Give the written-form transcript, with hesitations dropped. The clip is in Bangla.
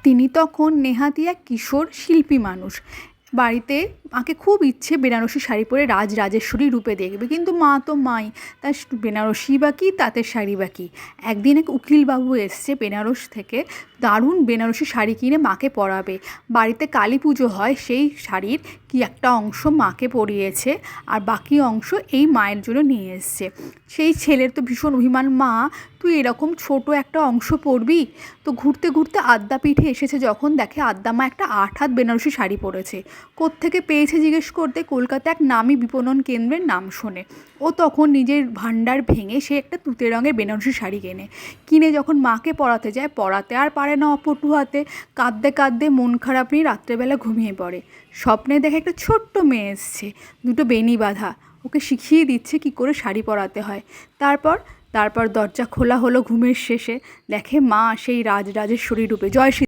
তিনি তখন নেহাতি এক কিশোর শিল্পী মানুষ। বাড়িতে মাকে খুব ইচ্ছে বেনারসি শাড়ি পরে রাজরাজেশ্বরী রূপে দেখবে, কিন্তু মা তো মাই, তার বেনারসি বা কী তাঁতের শাড়ি বা কী। একদিন এক উকিলবাবু এসছে বেনারস থেকে, দারুণ বেনারসি শাড়ি কিনে মাকে পরাবে। বাড়িতে কালী পুজো হয়, সেই শাড়ির কি একটা অংশ মাকে পরিয়েছে আর বাকি অংশ এই মায়ের জন্য নিয়ে এসছে। সেই ছেলের তো ভীষণ অভিমান, মা তুই এরকম ছোট একটা অংশ পরবি? তো ঘুরতে ঘুরতে আদ্যাপীঠে এসেছে, যখন দেখে আদ্যামা একটা ৮ হাত বেনারসি শাড়ি পরেছে। কোত্থেকে পেয়েছে জিজ্ঞেস করতে কলকাতা এক নামী বিপণন কেন্দ্রের নাম শোনে। ও তখন নিজের ভাণ্ডার ভেঙে সে একটা তুতে রঙের বেনারসি শাড়ি কিনে যখন মাকে পরাতে যায়, পরাতে আর পারে না অপটু হাতে। কাঁদতে কাঁদতে মন খারাপ নিয়ে রাত্রেবেলা ঘুমিয়ে পড়ে। স্বপ্নে দেখে একটা ছোট্ট মেয়ে এসছে, দুটো বেনি বাঁধা, ওকে শিখিয়ে দিচ্ছে কি করে শাড়ি পরাতে হয়। তারপর দরজা খোলা হলো ঘুমের শেষে, দেখে মা সেই রাজরাজেশ্বরী রূপে। জয় শ্রী